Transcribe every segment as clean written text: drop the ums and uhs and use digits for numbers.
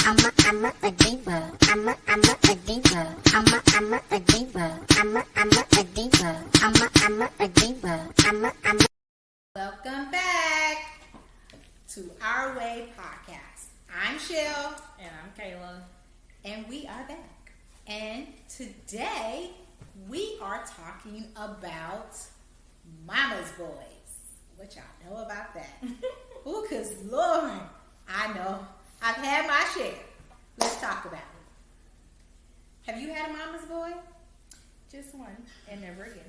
a diva. I'm a diva. I'm a diva. I'm a diva. I'm a diva. Welcome back to Our Way Podcast. I'm Shell. And I'm Kayla. And we are back. And today we are talking about mama's boys. What y'all know about that? Ooh, because Lord, I know. I've had my share. Let's talk about it. Have you had a mama's boy? Just one, and never again.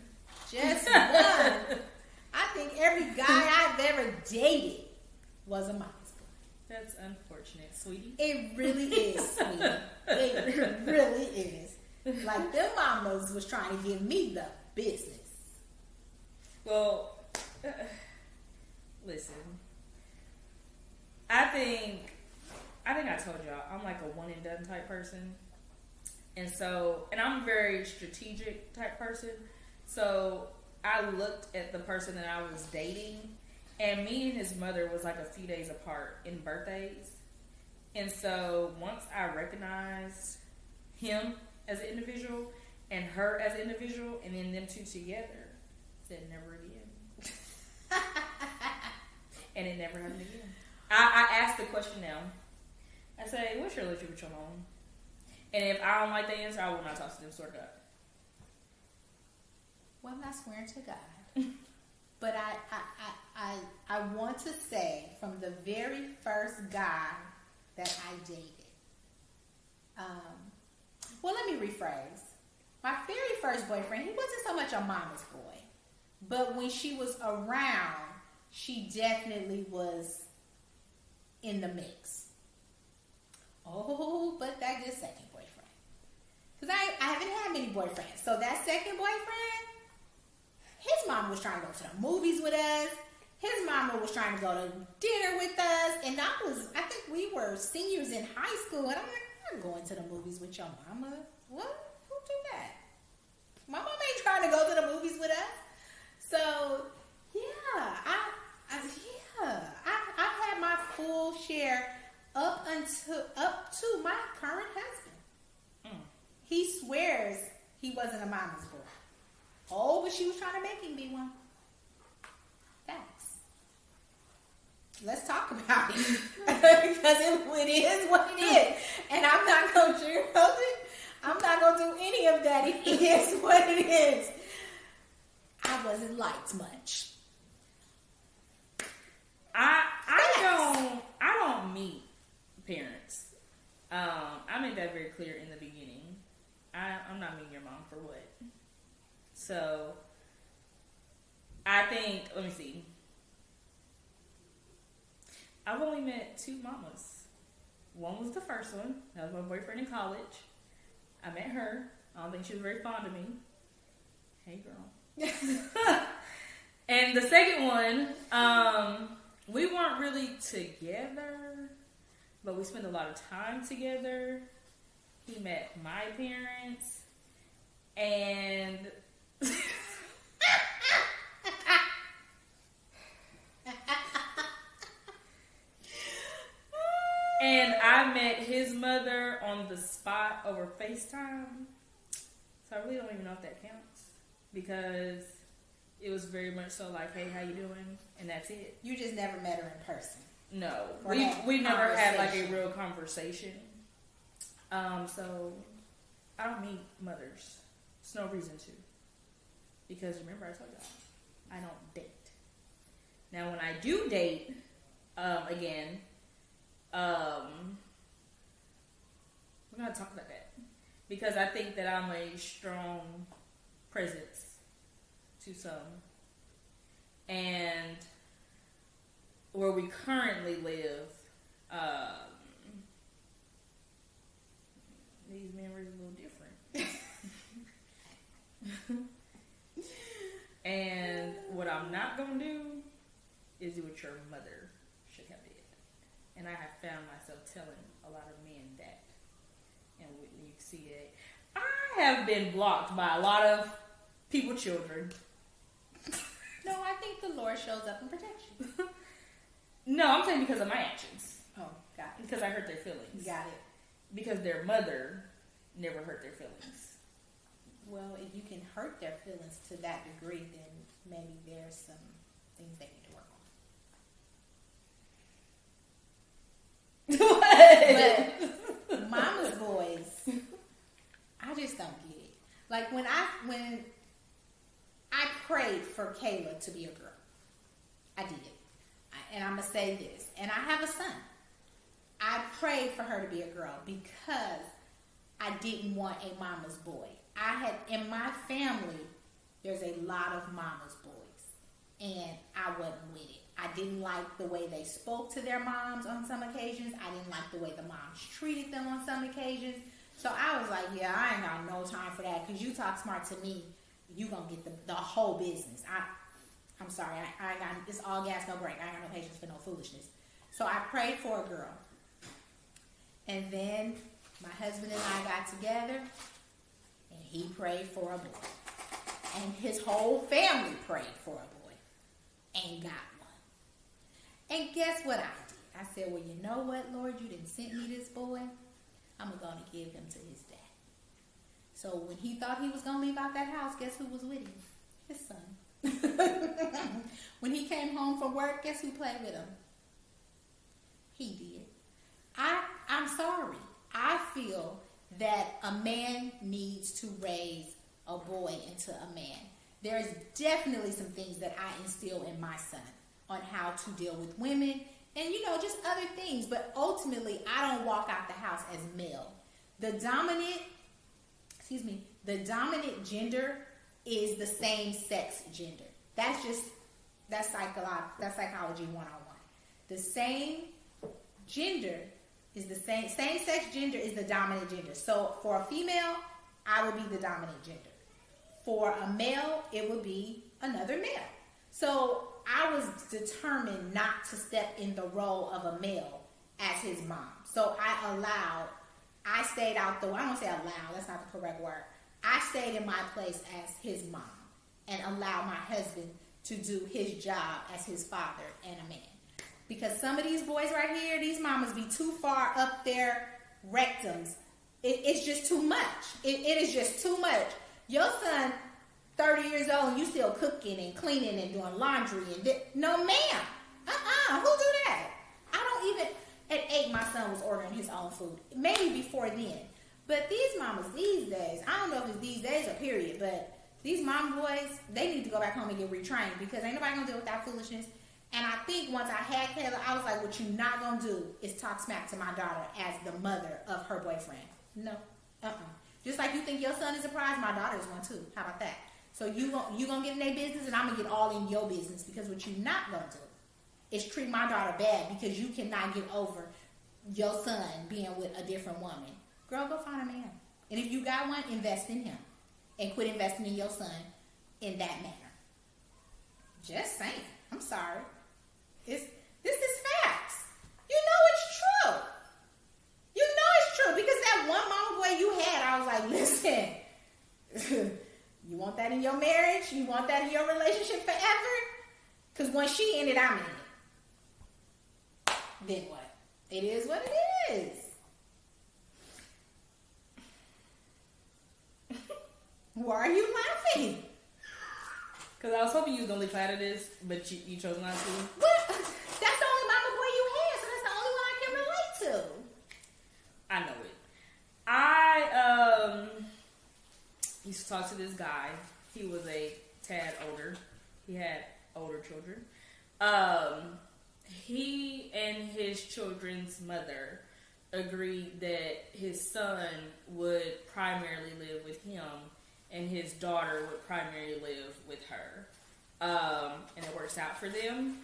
Just one. I think every guy I've ever dated was a mama's boy. That's unfortunate, sweetie. It really is, sweetie. It really is. Like, them mamas was trying to give me the business. Well, listen. I think I told y'all, I'm like a one and done type person. And I'm a very strategic type person. So I looked at the person that I was dating, and me and his mother was like a few days apart in birthdays. And so once I recognized him as an individual and her as an individual, and then them two together, I said never again. And it never happened again. I asked the question now. I say, what's your relationship with your mom? And if I don't like the answer, I will not talk to them, sort of. Well, I'm not swearing to God. But I want to say, from the very first guy that I dated, well, let me rephrase. My very first boyfriend, he wasn't so much a mama's boy. But when she was around, she definitely was in the mix. Oh, but that good second boyfriend. Because I haven't had many boyfriends. So that second boyfriend, his mama was trying to go to the movies with us. His mama was trying to go to dinner with us. And I think we were seniors in high school. And I'm like, I'm not going to the movies with your mama. What? Who do that? My mama ain't trying to go to the movies with us. So, yeah, I've had my full share up to my current husband. He swears he wasn't a mama's boy. Oh, but she was trying to make him be one. Facts. Let's talk about it. Because it is what it is. And I'm not going to sugarcoat it. I'm not going to do any of that. It is what it is. I wasn't liked much. I don't meet parents. I made that very clear in the beginning. I'm not meeting your mom for what. So I think, let me see. I've only met two mamas. One was the first one. That was my boyfriend in college. I met her. I don't think she was very fond of me. Hey, girl. And the second one, we weren't really together, but we spent a lot of time together. He met my parents, and and I met his mother on the spot over FaceTime. So I really don't even know if that counts, because it was very much so like, hey, how you doing? And that's it. You just never met her in person. No. We never had like a real conversation. So I don't meet mothers. There's no reason to. Because remember I told y'all, I don't date. Now when I do date, again, we're gonna talk about that. Because I think that I'm a strong presence to some. And where we currently live, these memories are a little different. And what I'm not going to do is do what your mother should have did. And I have found myself telling a lot of men that. And you can see it. I have been blocked by a lot of people, children. No, I think the Lord shows up and protects you. No, I'm saying because of my actions. Oh, got it. Because I hurt their feelings. Got it. because their mother never hurt their feelings. Well, if you can hurt their feelings to that degree, then maybe there's some things they need to work on. But mama's boys, I just don't get it. Like when I prayed for Kayla to be a girl, I did. And I'm gonna say this, and I have a son. I prayed for her to be a girl because I didn't want a mama's boy. In my family, there's a lot of mama's boys, and I wasn't with it. I didn't like the way they spoke to their moms on some occasions. I didn't like the way the moms treated them on some occasions. So I was like, yeah, I ain't got no time for that, because you talk smart to me, you gonna get the whole business. I'm sorry, I ain't got, it's all gas, no break. I ain't got no patience for no foolishness. So I prayed for a girl. And then my husband and I got together, and he prayed for a boy. And his whole family prayed for a boy. And got one. And guess what I did? I said, well, you know what, Lord? You didn't send me this boy. I'm going to give him to his dad. So when he thought he was going to leave out that house, guess who was with him? His son. When he came home from work, guess who played with him? He did. I'm sorry. I feel that a man needs to raise a boy into a man. There's definitely some things that I instill in my son on how to deal with women and, just other things. But ultimately, I don't walk out the house as male. The dominant gender is the same sex gender. That's psychology 101. The same gender is the same sex gender is the dominant gender. So for a female, I would be the dominant gender. For a male, it would be another male. So I was determined not to step in the role of a male as his mom. So I stayed out the way. I don't say allowed, that's not the correct word. I stayed in my place as his mom and allowed my husband to do his job as his father and a man. Because some of these boys right here, these mamas be too far up their rectums. It's just too much. It is just too much. Your son, 30 years old, and you still cooking and cleaning and doing laundry. No, ma'am. Who do that? I don't even... At 8, my son was ordering his own food. Maybe before then. But these mamas these days, I don't know if it's these days or period, but these mom boys, they need to go back home and get retrained, because ain't nobody gonna deal with that foolishness. And I think once I had Kayla, I was like, what you not gonna do is talk smack to my daughter as the mother of her boyfriend. No. Just like you think your son is a prize, my daughter is one too. How about that? So you gonna get in their business, and I'm gonna get all in your business, because what you not gonna do is treat my daughter bad because you cannot get over your son being with a different woman. Girl, go find a man. And if you got one, invest in him. And quit investing in your son in that manner. Just saying. I'm sorry. This is facts. You know it's true. You know it's true. Because that one mama boy you had, I was like, listen, you want that in your marriage? You want that in your relationship forever? Because when she in it, I'm in it. Then what? It is what it is. Why are you laughing? Because I was hoping you was going to leave out of this, but you chose not to. What? That's the only mama boy you had, so that's the only one I can relate to. I know it. I used to talk to this guy. He was a tad older. He had older children. He and his children's mother agreed that his son would primarily live with him and his daughter would primarily live with her. And it works out for them.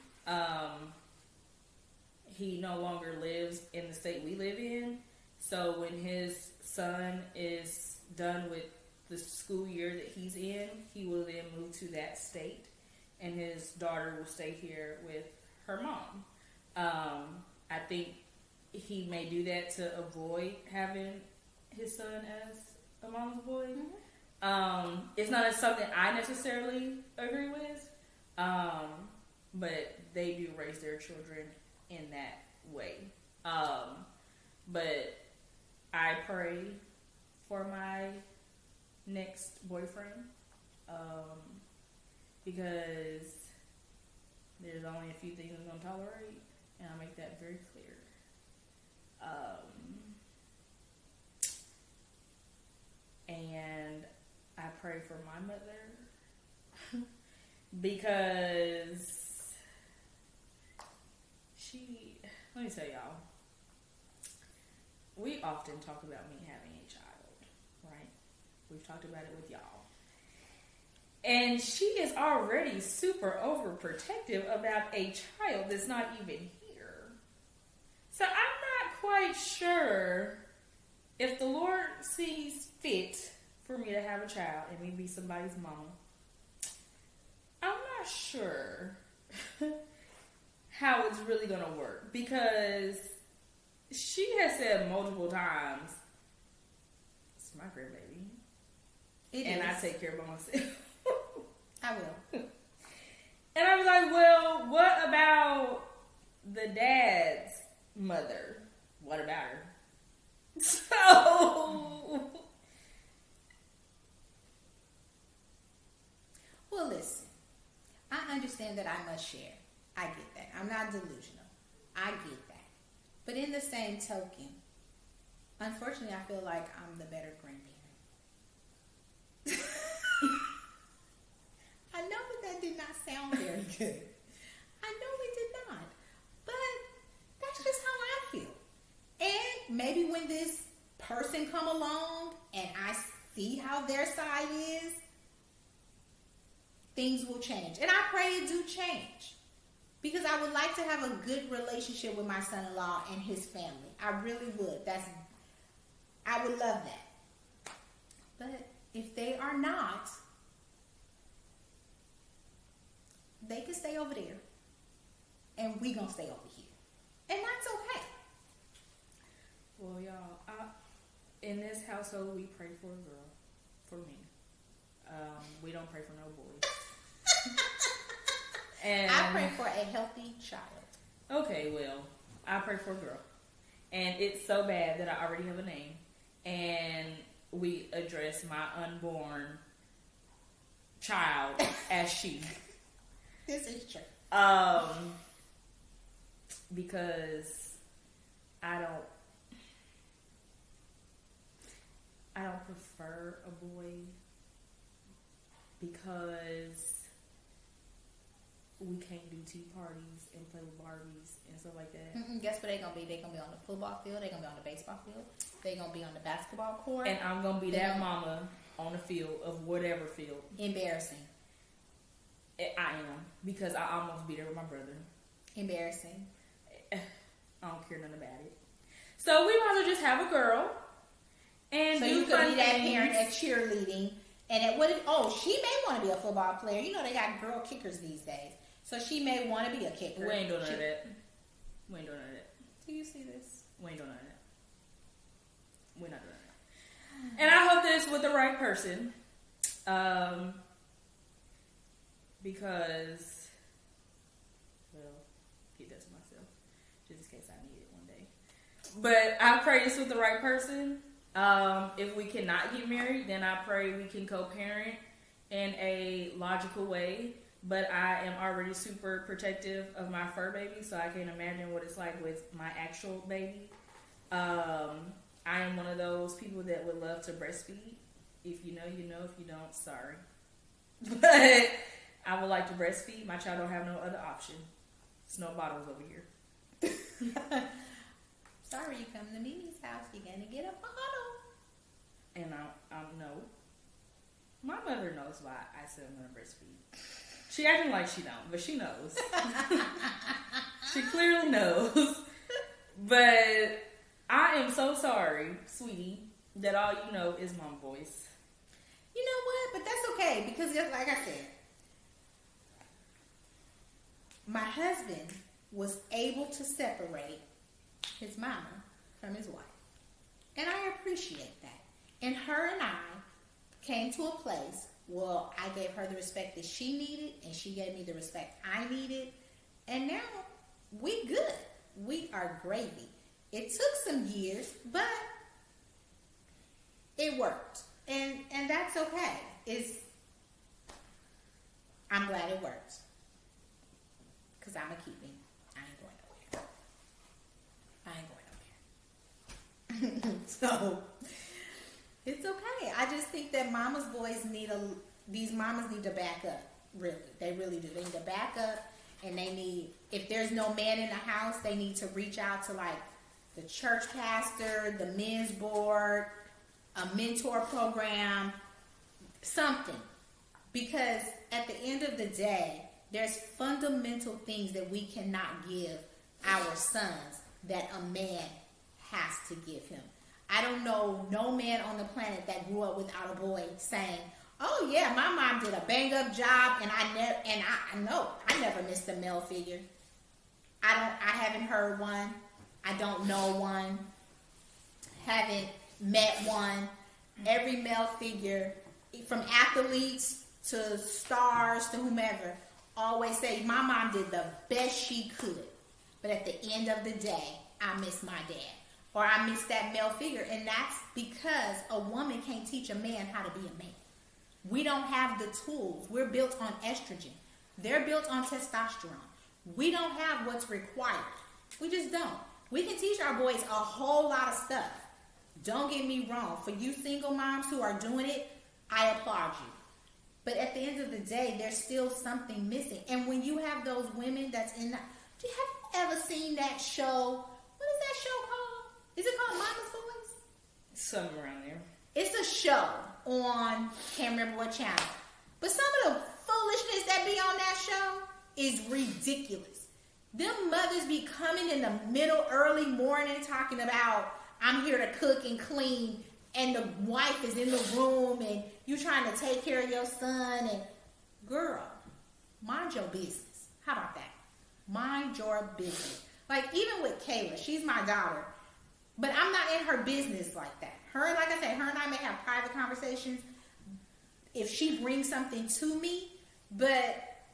He no longer lives in the state we live in. So when his son is done with the school year that he's in, he will then move to that state. And his daughter will stay here with her mom. I think he may do that to avoid having his son as a mama's boy. Mm-hmm. It's not something I necessarily agree with, but they do raise their children in that way. But I pray for my next boyfriend because there's only a few things I'm going to tolerate, and I make that very clear. And I pray for my mother because let me tell y'all, we often talk about me having a child, right? We've talked about it with y'all. And she is already super overprotective about a child that's not even here. So I'm not quite sure if the Lord sees fit for me to have a child and me be somebody's mama. I'm not sure how it's really going to work, because she has said multiple times, it's my grandbaby. I take care of myself. I will. And I was like, well, what about the dad's mother? What about her? So, well, listen. I understand that I must share. I get that. I'm not delusional. I get that. But in the same token, unfortunately, I feel like I'm the better grandparent. I know that did not sound very good. I know it did not. But that's just how I feel. And maybe when this person come along and I see how their side is, things will change. And I pray it do change. Because I would like to have a good relationship with my son-in-law and his family. I really would. I would love that. But if they are not, they can stay over there. And we gonna stay over here. And that's okay. well, y'all, in this household, we pray for a girl. For me. We don't pray for no boys. And I pray for a healthy child. Okay, well, I pray for a girl. And it's so bad that I already have a name. And we address my unborn child as she. This is true. Because I don't prefer a boy, because we can't do tea parties and play with Barbies and stuff like that. Guess what they're going to be? They're going to be on the football field. They're going to be on the baseball field. They're going to be on the basketball court. And I'm going to be that mama on the field of whatever field. Embarrassing. I am. Because I almost be there with my brother. Embarrassing. I don't care nothing about it. So we might as well just have a girl. And so do you could be that things. parent at cheerleading. And at what if, she may want to be a football player. You know they got girl kickers these days. So she may want to be a kicker. We ain't doing none of that. We ain't doing none of that. Do you see this? We ain't doing none of that. We're not doing that. And I hope this with the right person. Because, well, keep that to myself. Just in case I need it one day. But I pray this with the right person. If we cannot get married, then I pray we can co-parent in a logical way. But I am already super protective of my fur baby, so I can't imagine what it's like with my actual baby. I am one of those people that would love to breastfeed. If you know, you know. If you don't, sorry. But I would like to breastfeed. My child don't have no other option. There's no bottles over here. Sorry, you come to Mimi's house, you're going to get a bottle. And I know. My mother knows why I said I'm going to breastfeed. She acting like she don't, but she knows. She clearly knows. But I am so sorry, sweetie, that all you know is mom voice. You know what? But that's okay, because like I said, my husband was able to separate his mama from his wife. And I appreciate that. And her and I came to a place where I gave her the respect that she needed, and she gave me the respect I needed. And now we good. We are gravy. It took some years, but it worked, and that's okay. I'm glad it worked, because I'm a keeping. I ain't going nowhere. So it's okay. I just think that mama's boys these mamas need to back up. Really, they really do. They need to back up, and they need, if there's no man in the house, they need to reach out to like the church pastor, the men's board, a mentor program, something. Because at the end of the day, there's fundamental things that we cannot give our sons that a man has to give him. I don't know no man on the planet that grew up without a boy saying, "Oh yeah, my mom did a bang up job, and I never missed a male figure." I haven't heard one. I don't know one. Haven't met one. Every male figure, from athletes to stars to whomever, always say, "My mom did the best she could, but at the end of the day, I miss my dad, or I miss that male figure." And that's because a woman can't teach a man how to be a man. We don't have the tools. We're built on estrogen. They're built on testosterone. We don't have what's required. We just don't. We can teach our boys a whole lot of stuff. Don't get me wrong. For you single moms who are doing it, I applaud you. But at the end of the day, there's still something missing. And when you have those women that's in have you ever seen that show? What is that show called? Is it called Mama's Boys? Somewhere around there. It's a show on, can't remember what channel. But some of the foolishness that be on that show is ridiculous. Them mothers be coming in the middle, early morning talking about, "I'm here to cook and clean," and the wife is in the room and you trying to take care of your son. And girl, mind your business. How about that? Mind your business. Like, even with Kayla, she's my daughter, but I'm not in her business like that. Like I said, her and I may have private conversations if she brings something to me, but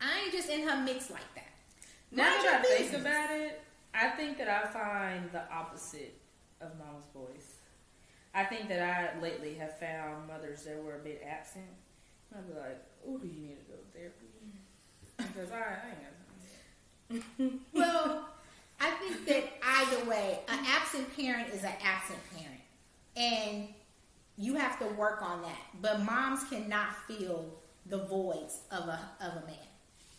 I ain't just in her mix like that. Now that I think about it, I think that I find the opposite of mama's boys. I think that I lately have found mothers that were a bit absent. I'd be like, "Oh, do you need to go to therapy?" Because I ain't got time. Well, I think that either way, an absent parent is an absent parent. And you have to work on that. But moms cannot fill the voids of a man.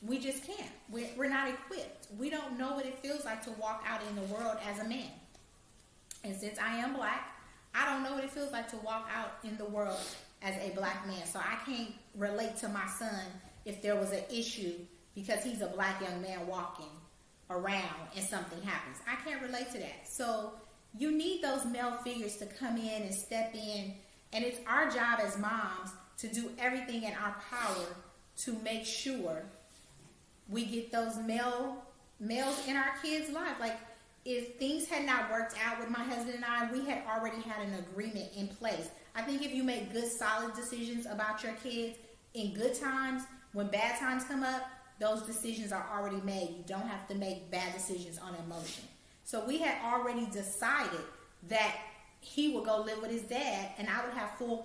We just can't. We're not equipped. We don't know what it feels like to walk out in the world as a man. And since I am black, I don't know what it feels like to walk out in the world as a black man. So I can't relate to my son if there was an issue because he's a black young man walking around and something happens. I can't relate to that. So you need those male figures to come in and step in. And it's our job as moms to do everything in our power to make sure we get those males in our kids' life. Like, if things had not worked out with my husband and I, we had already had an agreement in place. I think if you make good, solid decisions about your kids in good times, when bad times come up, those decisions are already made. You don't have to make bad decisions on emotion. So we had already decided that he would go live with his dad, and I would have full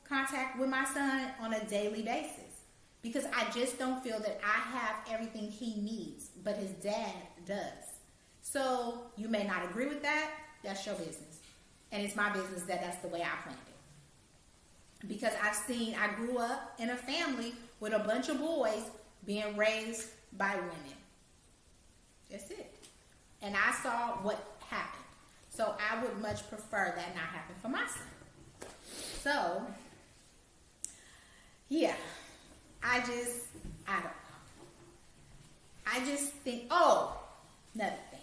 contact with my son on a daily basis. Because I just don't feel that I have everything he needs, but his dad does. So you may not agree with that. That's your business. And it's my business that that's the way I planned it. Because I grew up in a family with a bunch of boys being raised by women. That's it. And I saw what happened. So I would much prefer that not happen for my son. So, yeah. I don't know. I just think, another thing.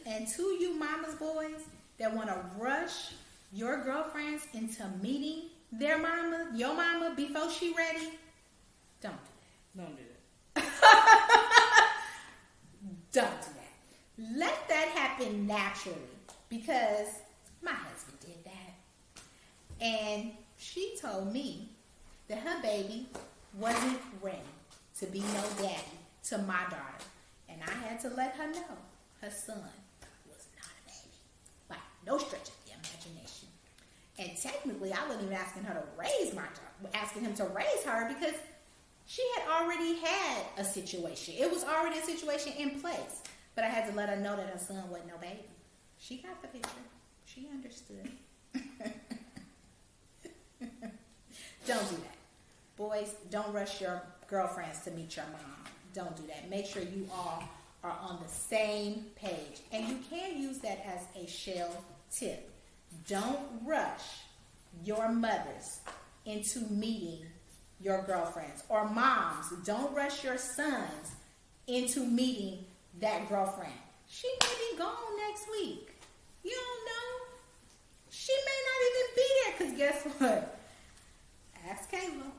And to you mama's boys that want to rush your girlfriends into meeting your mama before she ready, don't do that. Don't do that. Don't do that. Let that happen naturally, because my husband did that. And she told me that her baby wasn't ready to be no daddy to my daughter. And I had to let her know her son was not a baby. Like, no stretching. technically, I wasn't even asking her to raise asking him to raise her because she had already had a situation. It was already a situation in place. But I had to let her know that her son wasn't no baby. She got the picture. She understood. Don't do that. Boys, don't rush your girlfriends to meet your mom. Don't do that. Make sure you all are on the same page. And you can use that as a shell tip. Don't rush your mothers into meeting your girlfriends. Or moms, don't rush your sons into meeting that girlfriend. She may be gone next week. You don't know. She may not even be there because guess what? Ask Kayla.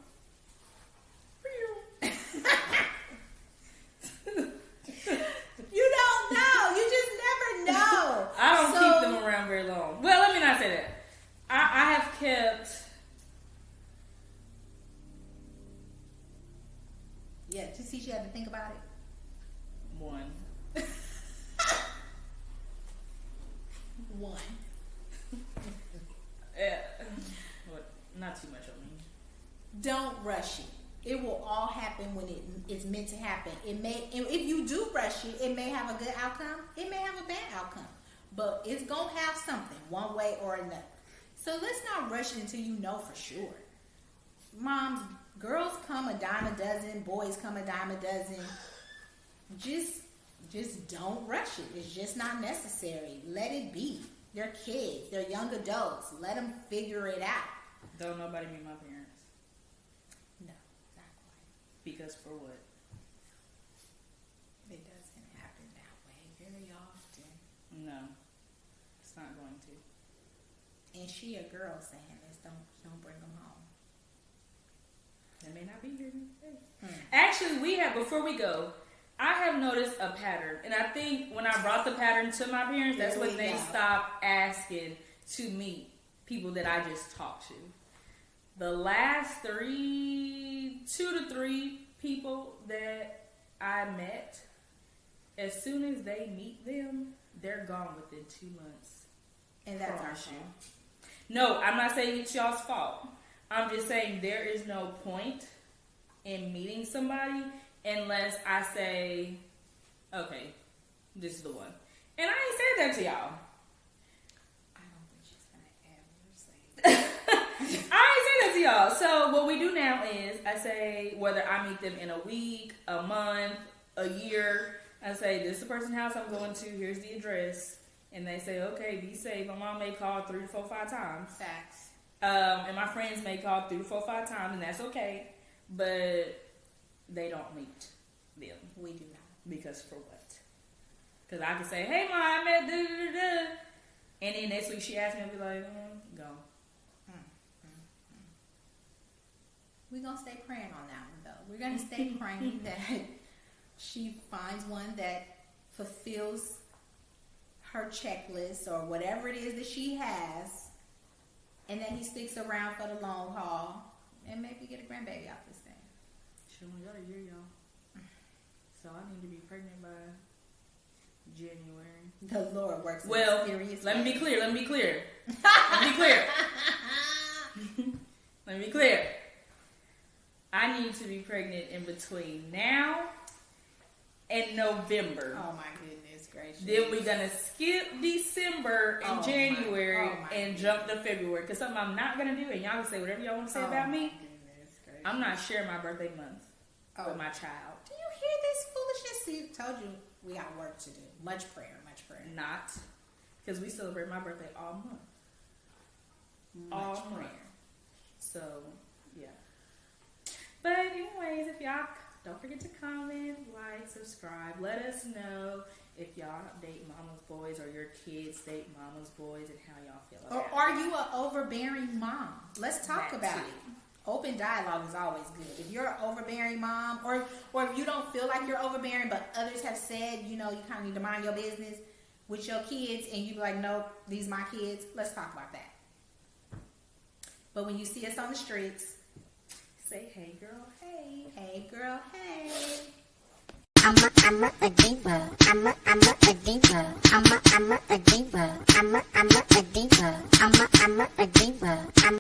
You don't know. You just never know. I don't keep them around very long. Well, let me not say that. I have kept. Yeah, to see she had to think about it. One. One. Not too much on me. Don't rush it. It will all happen when it is meant to happen. It may, if you do rush it, it may have a good outcome. It may have a bad outcome, but it's gonna have something one way or another. So let's not rush it until you know for sure. Moms, girls come a dime a dozen. Boys come a dime a dozen. Just don't rush it. It's just not necessary. Let it be. They're kids. They're young adults. Let them figure it out. Don't nobody meet my parents. No, not quite. Because for what? It doesn't happen that way very often. No, it's not going to. And she a girl saying this. Don't bring them home. They may not be here. Actually, we have, before we go, I have noticed a pattern. And I think when I brought the pattern to my parents, that's when they stopped asking to meet people that I just talked to. The last 2 to 3 people that I met, as soon as they meet them, they're gone within 2 months. And that's our shoe. No, I'm not saying it's y'all's fault. I'm just saying there is no point in meeting somebody unless I say, okay, this is the one. And I ain't said that to y'all. I don't think she's going to ever say that. I ain't said that to y'all. So what we do now is I say whether I meet them in a week, a month, a year. I say, this is the person's house I'm going to. Here's the address. And they say, okay, be safe. My mom may call 3 to 4, 5 times. Facts. And my friends may call 3 to 4, 5 times, and that's okay. But they don't meet them. We do not. Because for what? Because I can say, hey, Mom, I met da-da-da-da. And then next week she asks me, I'll be like, go. We're going to stay praying on that one, though. We're going to stay praying that she finds one that fulfills her checklist or whatever it is that she has, and that he sticks around for the long haul and maybe get a grandbaby out this thing. She only got a year, y'all. So I need to be pregnant by January. The Lord works in mysterious let me ways. be clear. Let me be clear. I need to be pregnant in between now and November. Oh my goodness gracious. Then we're going to skip December and January and jump to February. Because something I'm not going to do, and y'all can say whatever y'all want to say about me, I'm not sharing my birthday month with my child. Do you hear this foolishness? See, told you we got work to do. Much prayer. Not. Because we celebrate my birthday all month. Much prayer. So, yeah. But anyways, if y'all don't forget to comment, like, subscribe. Let us know if y'all date mama's boys or your kids date mama's boys and how y'all feel about it. Or are you an overbearing mom? Let's talk That about too. it. Open dialogue is always good. If you're an overbearing mom, or if you don't feel like you're overbearing, but others have said, you kind of need to mind your business with your kids, and you be like, nope, these my kids. Let's talk about that. But when you see us on the streets, say, hey girl, hey. Hey girl, hey. I'm a diva. I'm a diva. I'm a diva. I'm a diva.